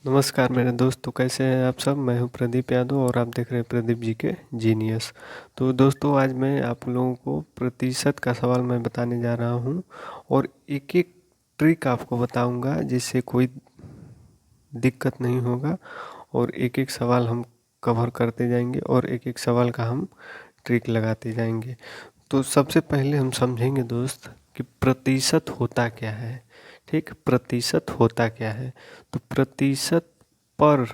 नमस्कार मेरे दोस्तों, कैसे हैं आप सब। मैं हूं प्रदीप यादव और आप देख रहे हैं प्रदीप जी के जीनियस। तो दोस्तों, आज मैं आप लोगों को प्रतिशत का सवाल मैं बताने जा रहा हूं और एक एक ट्रिक आपको बताऊंगा जिससे कोई दिक्कत नहीं होगा। और एक एक सवाल हम कवर करते जाएंगे और एक एक सवाल का हम ट्रिक लगाते जाएंगे। तो सबसे पहले हम समझेंगे दोस्त कि प्रतिशत होता क्या है। ठीक, प्रतिशत होता क्या है। तो प्रतिशत पर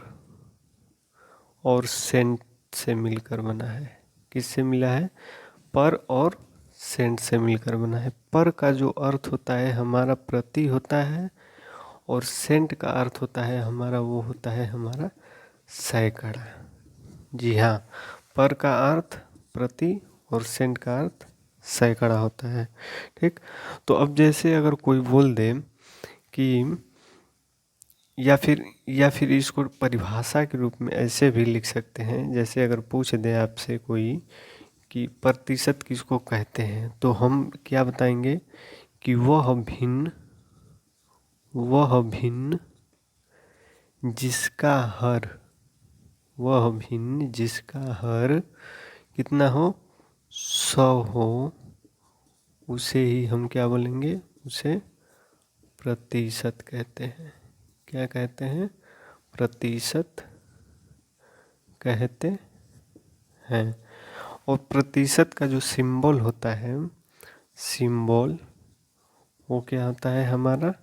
और सेंट से मिलकर बना है। किससे मिला है? पर और सेंट से मिलकर बना है। पर का जो अर्थ होता है हमारा प्रति होता है और सेंट का अर्थ होता है हमारा, वो होता है हमारा सैकड़ा। जी हाँ, पर का अर्थ प्रति और सेंट का अर्थ सैकड़ा होता है। ठीक, तो अब जैसे अगर कोई बोल दे कि या फिर इसको परिभाषा के रूप में ऐसे भी लिख सकते हैं, जैसे अगर पूछ दे आपसे कोई कि प्रतिशत किसको कहते हैं, तो हम क्या बताएंगे कि वह भिन्न जिसका हर वह भिन्न जिसका हर कितना हो, 100 हो, उसे ही हम क्या बोलेंगे, उसे प्रतिशत कहते हैं। क्या कहते हैं? प्रतिशत कहते हैं। और प्रतिशत का जो सिंबल होता है, सिंबल वो क्या होता है हमारा,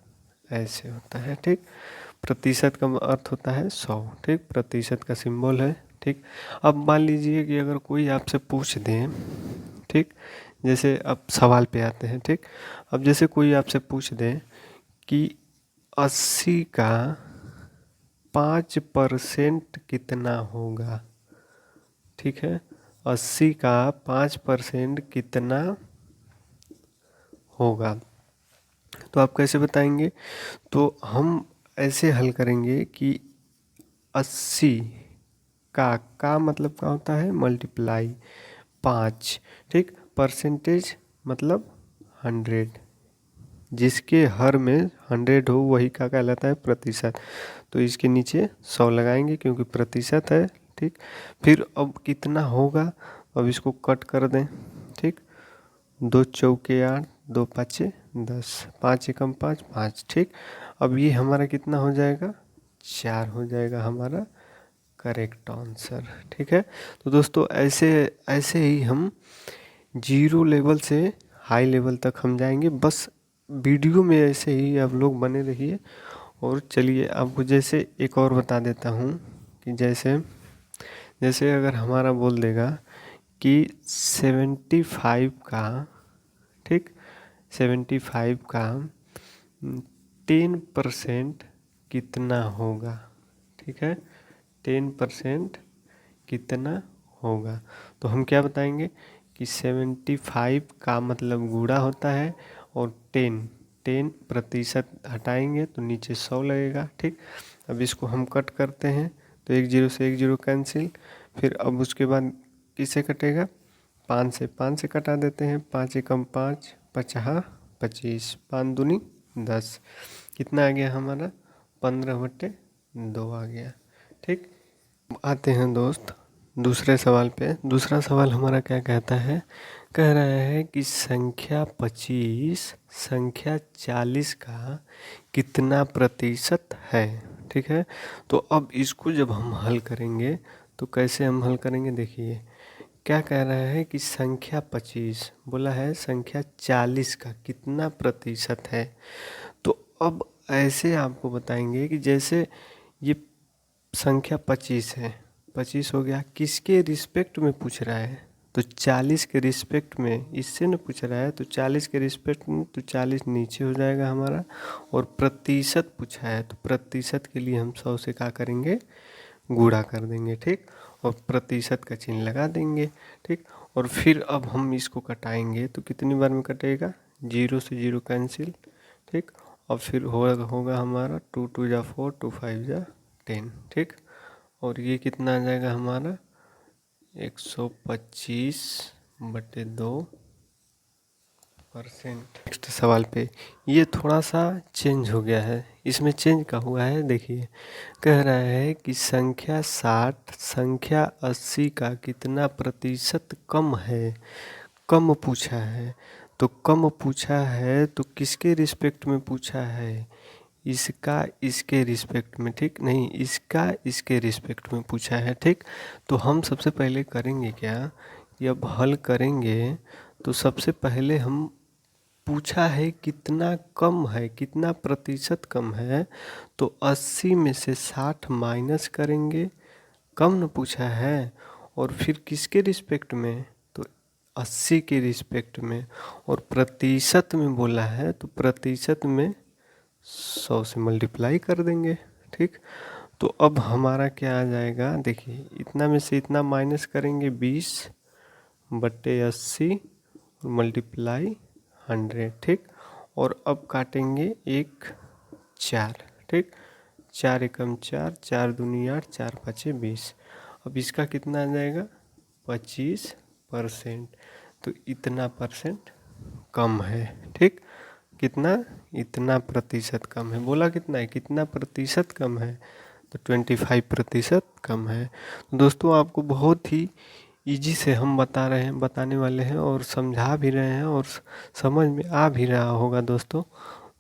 ऐसे होता है। ठीक, प्रतिशत का अर्थ होता है 100। ठीक, प्रतिशत का सिंबल है। ठीक, अब मान लीजिए कि अगर कोई आपसे पूछ दे, ठीक, जैसे अब सवाल पे आते हैं। ठीक, अब जैसे कोई आपसे पूछ दे कि 80 का 5% कितना होगा। ठीक है, 80 का 5% कितना होगा, तो आप कैसे बताएंगे? तो हम ऐसे हल करेंगे कि 80 का मतलब क्या होता है, मल्टीप्लाई 5। ठीक, परसेंटेज मतलब 100, जिसके हर में 100 हो वही का कहलाता है प्रतिशत। तो इसके नीचे 100 लगाएंगे क्योंकि प्रतिशत है। ठीक, फिर अब कितना होगा, अब इसको कट कर दें। ठीक, 2 चौके 8, 2 पाँचे 10, 5 एकम 5, 5। ठीक, अब ये हमारा कितना हो जाएगा, 4 हो जाएगा हमारा करेक्ट आंसर। ठीक है, तो दोस्तों ऐसे ऐसे ही हम जीरो लेवल से हाई लेवल तक हम जाएंगे। बस वीडियो में ऐसे ही आप लोग बने रहिए। और चलिए आपको जैसे एक और बता देता हूँ कि जैसे जैसे अगर हमारा बोल देगा कि 75 का, ठीक, 75 का 10% कितना होगा। ठीक है, 10% कितना होगा, तो हम क्या बताएंगे कि 75 का मतलब गुणा होता है और 10% हटाएंगे तो नीचे 100 लगेगा। ठीक, अब इसको हम कट करते हैं तो एक जीरो से एक जीरो कैंसिल। फिर अब उसके बाद किससे कटेगा, 5 से 5 से कटा देते हैं। 5 एकम 5, 5 25, 5 दूनी 10, कितना आ गया हमारा, 15/2 आ गया। ठीक, आते हैं दोस्त दूसरे सवाल पे। दूसरा सवाल हमारा क्या कहता है, कह रहा है कि संख्या 40 का कितना प्रतिशत है। ठीक है, तो अब इसको जब हम हल करेंगे तो कैसे हम हल करेंगे, देखिए क्या कह रहा है कि संख्या 25 बोला है, संख्या 40 का कितना प्रतिशत है। तो अब ऐसे आपको बताएंगे कि जैसे ये संख्या 25 है, 25 हो गया, किसके रिस्पेक्ट में पूछ रहा है, तो 40 के रिस्पेक्ट में, इससे न पूछ रहा है तो 40 के रिस्पेक्ट में, तो 40 नीचे हो जाएगा हमारा। और प्रतिशत पूछा है तो प्रतिशत के लिए हम 100 से क्या करेंगे, गुणा कर देंगे। ठीक, और प्रतिशत का चिन्ह लगा देंगे। ठीक, और फिर अब हम इसको कटाएंगे तो कितनी बार में कटेगा, 0 से 0 कैंसिल। ठीक, और फिर होगा हमारा 2 2 जा 4, 2 5 जा 10। ठीक, और ये कितना आ जाएगा हमारा, 125/2 परसेंट। नेक्स्ट सवाल पे ये थोड़ा सा चेंज हो गया है, इसमें चेंज का हुआ है। देखिए कह रहा है कि संख्या 60 संख्या 80 का कितना प्रतिशत कम है। कम पूछा है, तो कम पूछा है तो किसके रिस्पेक्ट में पूछा है? इसका इसके रिस्पेक्ट में, ठीक नहीं, इसका इसके रिस्पेक्ट में पूछा है, ठीक। तो हम सबसे पहले करेंगे क्या, जब हल करेंगे तो सबसे पहले हम पूछा है कितना कम है, कितना प्रतिशत कम है, तो 80 में से 60 माइनस करेंगे, कम न पूछा है। और फिर किसके रिस्पेक्ट में, तो 80 के रिस्पेक्ट में। और प्रतिशत में बोला है तो प्रतिशत में 100 से मल्टीप्लाई कर देंगे, ठीक। तो अब हमारा क्या आ जाएगा, देखिए इतना में से इतना माइनस करेंगे 20/80 मल्टीप्लाई 100, ठीक। और अब काटेंगे 1 4, ठीक। 4 एकम 4, 4 दूनी 8, 4 पाँचे 20। अब इसका कितना आ जाएगा 25%। तो इतना परसेंट कम है, ठीक। कितना, इतना प्रतिशत कम है। बोला कितना है, कितना प्रतिशत कम है, तो 25% कम है। तो दोस्तों आपको बहुत ही इजी से हम बताने वाले हैं और समझा भी रहे हैं और समझ में आ भी रहा होगा दोस्तों।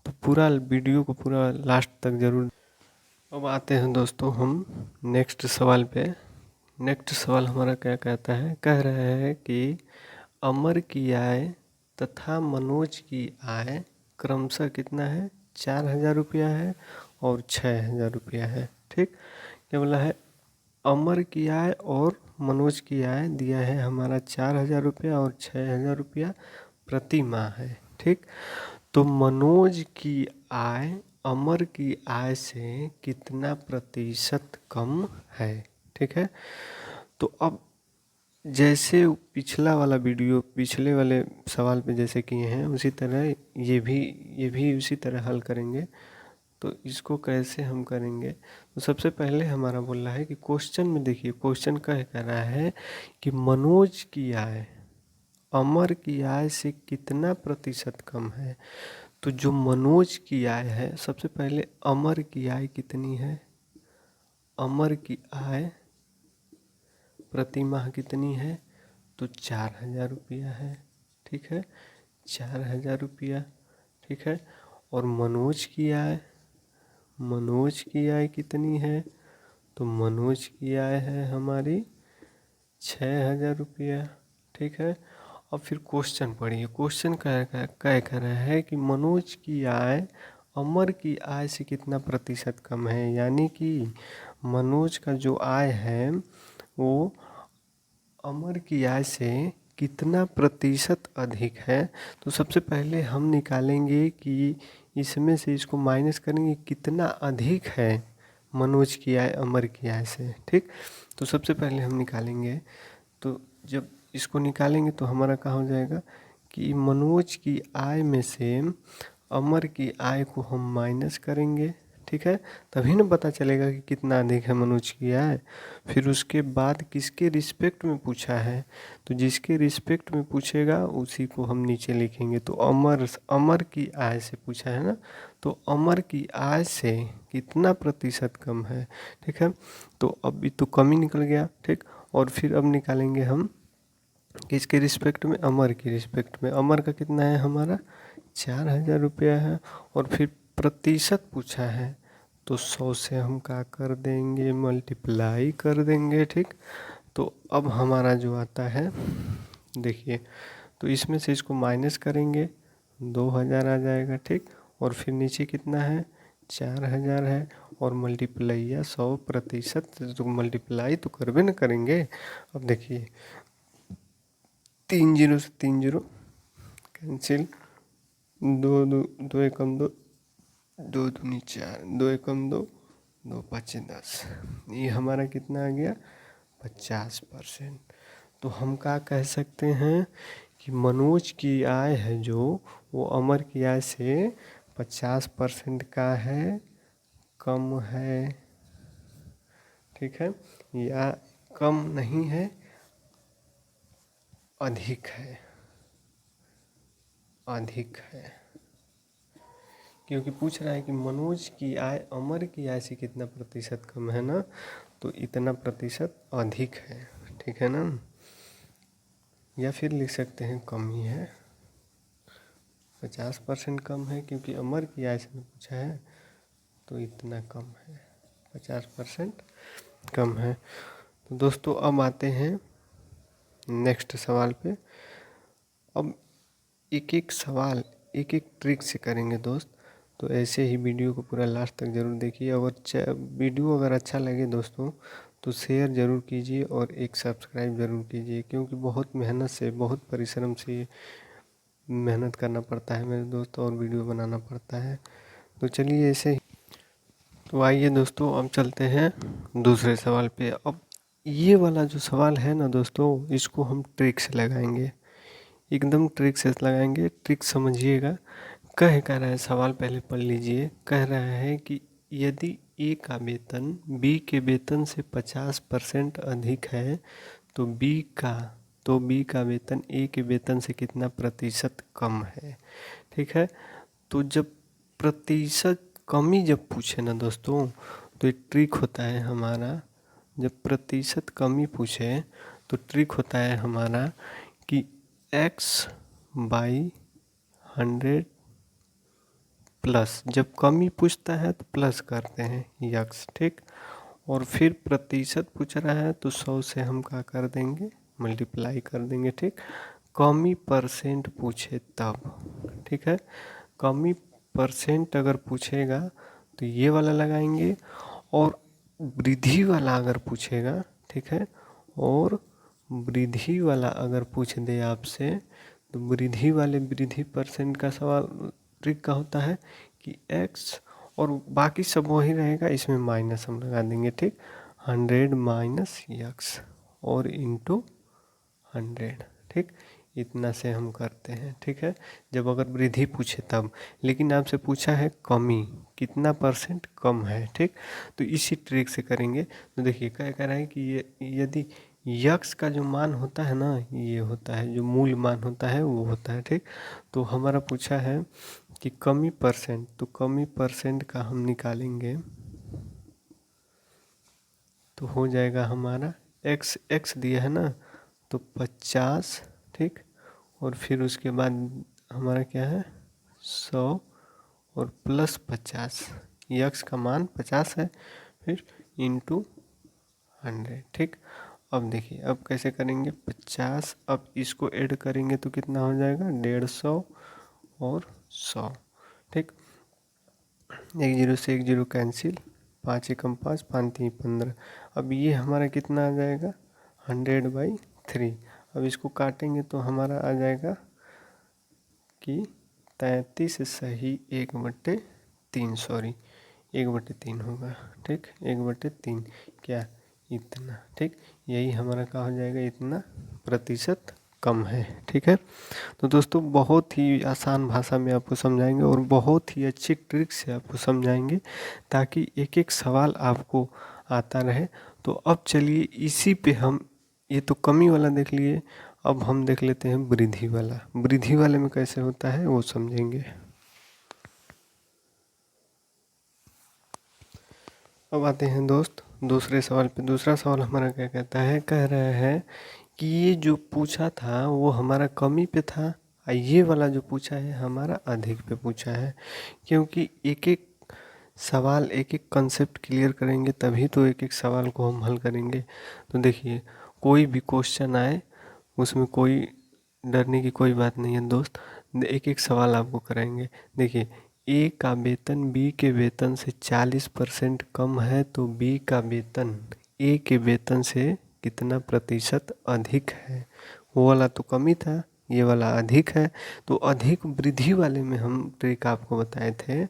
तो पूरा वीडियो को पूरा लास्ट तक ज़रूर। अब आते हैं दोस्तों हम नेक्स्ट सवाल पे। नेक्स्ट सवाल हमारा क्या कहता है, कह रहा है कि अमर की आय तथा मनोज की आय क्रमशः कितना है, 4000 रुपया है और 6000 रुपया है, ठीक। क्या बोला है, अमर की आय और मनोज की आय दिया है हमारा 4000 रुपया और 6000 रुपया प्रति माह है, ठीक। तो मनोज की आय अमर की आय से कितना प्रतिशत कम है, ठीक है। तो अब जैसे पिछला वाला वीडियो, पिछले वाले सवाल पे जैसे किए हैं उसी तरह ये भी उसी तरह हल करेंगे। तो इसको कैसे हम करेंगे, तो सबसे पहले हमारा बोल रहा है कि क्वेश्चन में, देखिए क्वेश्चन कह रहा है कि मनोज की आय अमर की आय से कितना प्रतिशत कम है। तो जो मनोज की आय है, सबसे पहले अमर की आय कितनी है, अमर की आय प्रति माह कितनी है, तो 4000 रुपया है, ठीक है, 4000 रुपया, ठीक है। और मनोज की आय, मनोज की आय कितनी है, तो मनोज की आय है हमारी 6000 रुपया, ठीक है। अब फिर क्वेश्चन पढ़िए, क्वेश्चन कह रहा है कि मनोज की आय अमर की आय से कितना प्रतिशत कम है, यानी कि मनोज का जो आय है वो अमर की आय से कितना प्रतिशत अधिक है। तो सबसे पहले हम निकालेंगे कि इसमें से इसको माइनस करेंगे, कितना अधिक है मनोज की आय अमर की आय से, ठीक। तो सबसे पहले हम निकालेंगे, तो जब इसको निकालेंगे तो हमारा क्या हो जाएगा कि मनोज की आय में से अमर की आय को हम माइनस करेंगे, ठीक है, तभी ना पता चलेगा कि कितना अधिक है मनोज की आय। फिर उसके बाद किसके रिस्पेक्ट में पूछा है, तो जिसके रिस्पेक्ट में पूछेगा उसी को हम नीचे लिखेंगे। तो अमर की आय से पूछा है ना, तो अमर की आय से कितना प्रतिशत कम है, ठीक है। तो अभी तो कम ही निकल गया, ठीक। और फिर अब निकालेंगे हम किसके रिस्पेक्ट में, अमर के रिस्पेक्ट में। अमर का कितना है हमारा 4000 रुपया है। और फिर प्रतिशत पूछा है तो 100 से हम क्या कर देंगे, मल्टीप्लाई कर देंगे, ठीक। तो अब हमारा जो आता है, देखिए, तो इसमें से इसको माइनस करेंगे 2000 आ जाएगा, ठीक। और फिर नीचे कितना है 4000 है, और मल्टीप्लाई या 100%, तो मल्टीप्लाई तो करबे न करेंगे। अब देखिए 3 जीरो से 3 जीरो कैंसिल, दो दो दो एकम दो, दो दूनी 4, दो एकम दो, दो पाँचे 10, ये हमारा कितना आ गया 50%। तो हम क्या कह सकते हैं कि मनोज की आय है जो, वो अमर की आय से 50% का है, कम है, ठीक है, या कम नहीं है, अधिक है, अधिक है, क्योंकि पूछ रहा है कि मनोज की आय अमर की आय से कितना प्रतिशत कम है ना, तो इतना प्रतिशत अधिक है, ठीक है ना। या फिर लिख सकते हैं कम ही है, 50% कम है, क्योंकि अमर की आय से पूछा है तो इतना कम है, 50% कम है। तो दोस्तों अब आते हैं नेक्स्ट सवाल पे। अब एक एक सवाल एक एक ट्रिक से करेंगे दोस्त, तो ऐसे ही वीडियो को पूरा लास्ट तक ज़रूर देखिए। अगर वीडियो अगर अच्छा लगे दोस्तों तो शेयर ज़रूर कीजिए और एक सब्सक्राइब ज़रूर कीजिए, क्योंकि बहुत मेहनत से, बहुत परिश्रम से मेहनत करना पड़ता है मेरे दोस्तों, और वीडियो बनाना पड़ता है। तो चलिए ऐसे ही, तो आइए दोस्तों अब चलते हैं दूसरे सवाल पे। अब ये वाला जो सवाल है ना दोस्तों, इसको हम ट्रिक से लगाएंगे, एकदम ट्रिक से लगाएंगे। ट्रिक समझिएगा। कह रहा है सवाल, पहले पढ़ लीजिए। कह रहा है कि यदि ए का वेतन बी के वेतन से 50% अधिक है तो बी का वेतन ए के वेतन से कितना प्रतिशत कम है, ठीक है। तो जब प्रतिशत कमी जब पूछे ना दोस्तों, तो एक ट्रिक होता है हमारा। जब प्रतिशत कमी पूछे तो ट्रिक होता है हमारा कि x/100 प्लस, जब कमी पूछता है तो प्लस करते हैं यक्स, ठीक। और फिर प्रतिशत पूछ रहा है तो 100 से हम क्या कर देंगे, मल्टीप्लाई कर देंगे, ठीक। कमी परसेंट पूछे तब, ठीक है। कमी परसेंट अगर पूछेगा तो ये वाला लगाएंगे, और वृद्धि वाला अगर पूछेगा, ठीक है, और वृद्धि वाला अगर पूछ दे आपसे, तो वृद्धि परसेंट का सवाल ट्रिक का होता है कि x, और बाकी सब वही रहेगा, इसमें माइनस हम लगा देंगे, ठीक। 100 माइनस यक्स और इंटू 100, ठीक। इतना से हम करते हैं, ठीक है, जब अगर वृद्धि पूछे तब। लेकिन आपसे पूछा है कमी, कितना परसेंट कम है, ठीक। तो इसी ट्रिक से करेंगे। तो देखिए क्या कह रहा है कि ये यदि यक्स का जो मान होता है ना, ये होता है जो मूल मान होता है वो होता है, ठीक। तो हमारा पूछा है कि कमी परसेंट, तो कमी परसेंट का हम निकालेंगे तो हो जाएगा हमारा एक्स दिया है ना, तो 50, ठीक। और फिर उसके बाद हमारा क्या है 100 और प्लस 50, यक्स का मान 50 है, फिर इंटू 100, ठीक। अब देखिए अब कैसे करेंगे, 50, अब इसको ऐड करेंगे तो कितना हो जाएगा 150 और 100, ठीक। 1 0 से 1 0 कैंसिल, 5 एकम 5, 5 3 15। अब ये हमारा कितना आ जाएगा 100/3। अब इसको काटेंगे तो हमारा आ जाएगा कि 33 सही 1/3, सॉरी 1/3 होगा, ठीक। 1/3 क्या, इतना, ठीक। यही हमारा क्या हो जाएगा, इतना प्रतिशत कम है, ठीक है। तो दोस्तों बहुत ही आसान भाषा में आपको समझाएंगे और बहुत ही अच्छी ट्रिक से आपको समझाएंगे, ताकि एक एक सवाल आपको आता रहे। तो अब चलिए इसी पे हम, ये तो कमी वाला देख लिए, अब हम देख लेते हैं वृद्धि वाला। वृद्धि वाले में कैसे होता है वो समझेंगे। अब आते हैं दोस्त दूसरे सवाल पे। दूसरा सवाल हमारा क्या कहता है, कह रहा है कि ये जो पूछा था वो हमारा कमी पे था, और ये वाला जो पूछा है हमारा अधिक पे पूछा है। क्योंकि एक एक सवाल, एक एक कंसेप्ट क्लियर करेंगे तभी तो एक एक सवाल को हम हल करेंगे। तो देखिए कोई भी क्वेश्चन आए उसमें कोई डरने की कोई बात नहीं है दोस्त, एक एक सवाल आपको कराएंगे। देखिए ए का वेतन बी के वेतन से 40% कम है तो बी का वेतन ए के वेतन से कितना प्रतिशत अधिक है। वो वाला तो कमी था, ये वाला अधिक है। तो अधिक वृद्धि वाले में हम ट्रिक आपको बताए थे,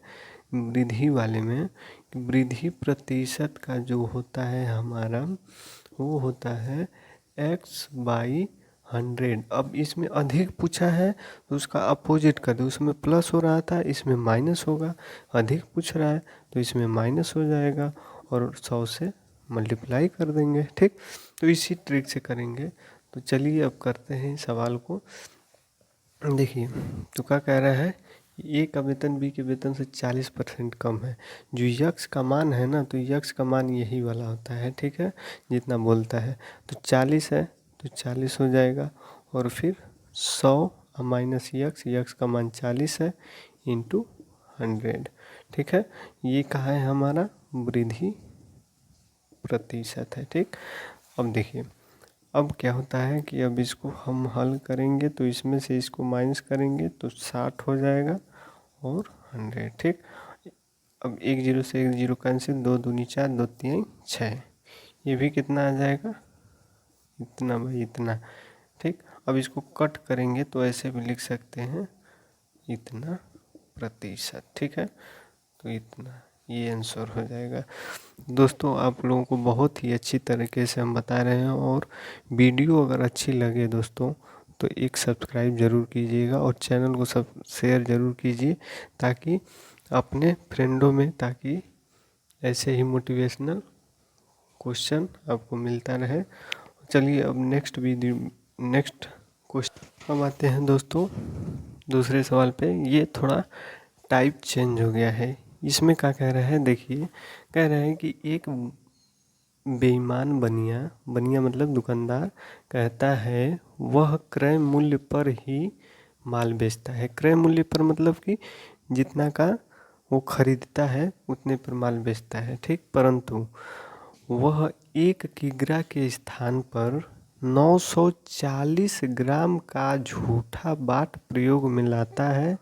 वृद्धि वाले में वृद्धि प्रतिशत का जो होता है हमारा, वो होता है x/100। अब इसमें अधिक पूछा है तो उसका अपोजिट कर दो, उसमें प्लस हो रहा था इसमें माइनस होगा, अधिक पूछ रहा है तो इसमें माइनस हो जाएगा और 100 से मल्टीप्लाई कर देंगे, ठीक। तो इसी ट्रिक से करेंगे। तो चलिए अब करते हैं सवाल को। देखिए, तो क्या कह रहा है, ए का वेतन बी के वेतन से 40% कम है। जो यक्स का मान है ना, तो यक्स का मान यही वाला होता है, ठीक है, जितना बोलता है। तो 40 है तो 40 हो जाएगा, और फिर 100 माइनस यक्स, यक्स का मान 40 है, इंटू 100, ठीक है। ये कहाँ है हमारा, वृद्धि प्रतिशत है, ठीक। अब देखिए, अब क्या होता है कि अब इसको हम हल करेंगे तो इसमें से इसको माइनस करेंगे तो 60 हो जाएगा, और 100, ठीक। अब एक जीरो से एक जीरो कैंसिल, दो दूनी चार, दो तीन छः, ये भी कितना आ जाएगा, इतना भाई इतना, ठीक। अब इसको कट करेंगे तो ऐसे भी लिख सकते हैं, इतना प्रतिशत, ठीक है। तो इतना, ये आंसर हो जाएगा। दोस्तों, आप लोगों को बहुत ही अच्छी तरीके से हम बता रहे हैं, और वीडियो अगर अच्छी लगे दोस्तों तो एक सब्सक्राइब ज़रूर कीजिएगा, और चैनल को सब शेयर ज़रूर कीजिए, ताकि अपने फ्रेंडों में, ताकि ऐसे ही मोटिवेशनल क्वेश्चन आपको मिलता रहे। चलिए अब नेक्स्ट क्वेश्चन अब आते हैं दोस्तों दूसरे सवाल पे। ये थोड़ा टाइप चेंज हो गया है। इसमें क्या कह रहा है, देखिए, कह रहा है कि एक बेईमान बनिया, बनिया मतलब दुकानदार, कहता है वह क्रय मूल्य पर ही माल बेचता है। क्रय मूल्य पर मतलब कि जितना का वो खरीदता है उतने पर माल बेचता है, ठीक। परंतु वह 1 किग्रा के स्थान पर 940 ग्राम का झूठा बाट प्रयोग में लाता है,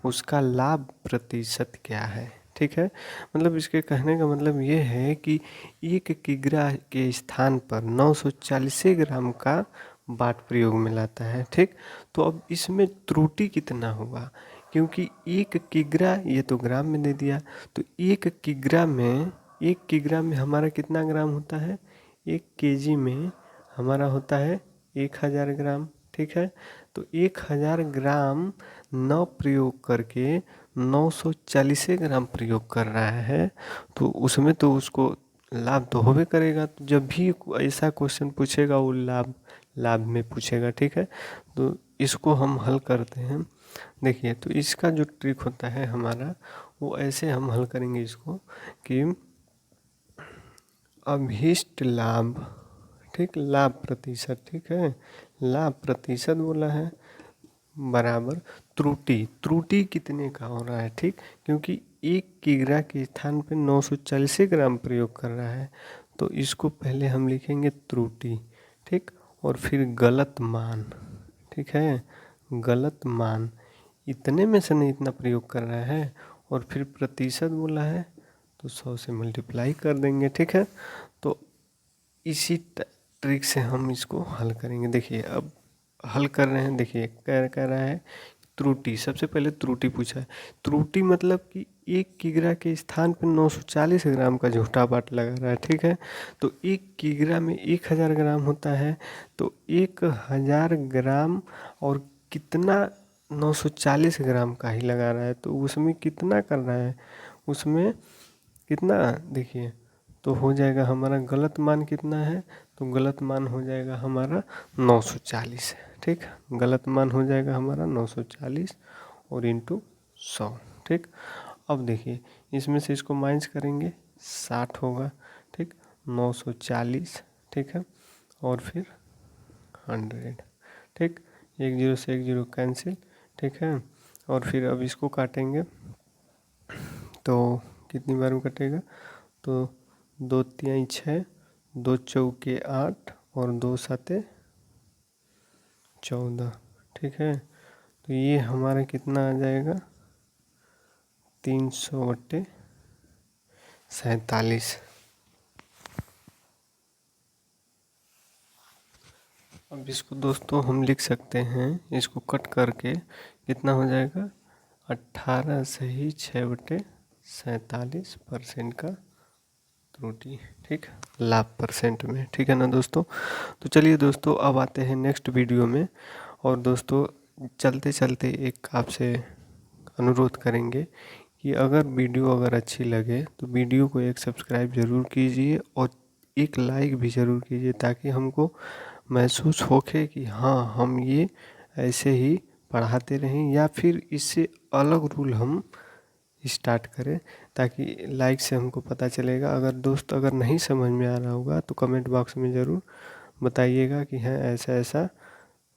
उसका लाभ प्रतिशत क्या है, ठीक है। मतलब इसके कहने का मतलब ये है कि 1 किग्रा के स्थान पर 940 ग्राम का बाट प्रयोग में लाता है, ठीक। तो अब इसमें त्रुटि कितना होगा, क्योंकि 1 किग्रा, ये तो ग्राम में दे दिया, तो 1 किग्रा में हमारा कितना ग्राम होता है, 1 केजी में हमारा होता है 1000 ग्राम, ठीक है। तो 1000 ग्राम न प्रयोग करके 940 ग्राम प्रयोग कर रहा है, तो उसमें तो उसको लाभ तो होबे करेगा। तो जब भी ऐसा क्वेश्चन पूछेगा वो लाभ लाभ में पूछेगा, ठीक है। तो इसको हम हल करते हैं। देखिए, तो इसका जो ट्रिक होता है हमारा, वो ऐसे हम हल करेंगे इसको कि अभीष्ट लाभ, ठीक, लाभ प्रतिशत, ठीक है, लाभ प्रतिशत बोला है, बराबर त्रुटि, त्रुटि कितने का हो रहा है, ठीक, क्योंकि 1 किग्रा के स्थान पे 940 ग्राम प्रयोग कर रहा है, तो इसको पहले हम लिखेंगे त्रुटि, ठीक, और फिर गलत मान, ठीक है, गलत मान, इतने में से नहीं इतना प्रयोग कर रहा है, और फिर प्रतिशत बोला है तो 100 से मल्टीप्लाई कर देंगे, ठीक है। तो इसी ट्रिक से हम इसको हल करेंगे। देखिए, अब हल कर रहे हैं, देखिए कह रहा है त्रुटि, सबसे पहले त्रुटि पूछा है। त्रुटि मतलब कि 1 किग्रा के स्थान पर 940 ग्राम का झूठा बाट लगा रहा है, ठीक है। तो 1 किग्रा में 1000 ग्राम होता है, तो 1000 ग्राम और कितना 940 ग्राम का ही लगा रहा है, तो उसमें कितना कर रहा है, उसमें कितना, देखिए, तो हो जाएगा हमारा गलत मान कितना है, तो गलत मान हो जाएगा हमारा 940, ठीक। गलत मान हो जाएगा हमारा 940 और इंटू 100, ठीक। अब देखिए, इसमें से इसको माइनस करेंगे 60 होगा, ठीक, 940, ठीक है, और फिर 100, ठीक। एक जीरो से एक जीरो कैंसिल, ठीक है, और फिर अब इसको काटेंगे तो कितनी बार में कटेगा, तो 2 तिहाई 6, 2 चौके 8 और 2 साते 14, ठीक है। तो ये हमारा कितना आ जाएगा, 300/47। अब इसको दोस्तों हम लिख सकते हैं, इसको कट करके कितना हो जाएगा, 18 सही 6/47% का त्रुटि, ठीक, लाभ परसेंट में, ठीक है ना दोस्तों। तो चलिए दोस्तों, अब आते हैं नेक्स्ट वीडियो में। और दोस्तों, चलते चलते एक आपसे अनुरोध करेंगे कि अगर वीडियो अगर अच्छी लगे तो वीडियो को एक सब्सक्राइब ज़रूर कीजिए, और एक लाइक भी ज़रूर कीजिए, ताकि हमको महसूस होके कि हाँ, हम ये ऐसे ही पढ़ाते रहें या फिर इससे अलग रूल हम स्टार्ट करें, ताकि लाइक से हमको पता चलेगा। अगर दोस्त अगर नहीं समझ में आ रहा होगा तो कमेंट बॉक्स में ज़रूर बताइएगा कि हाँ ऐसा ऐसा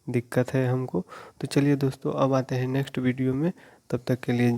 दिक्कत है हमको। तो चलिए दोस्तों, अब आते हैं नेक्स्ट वीडियो में, तब तक के लिए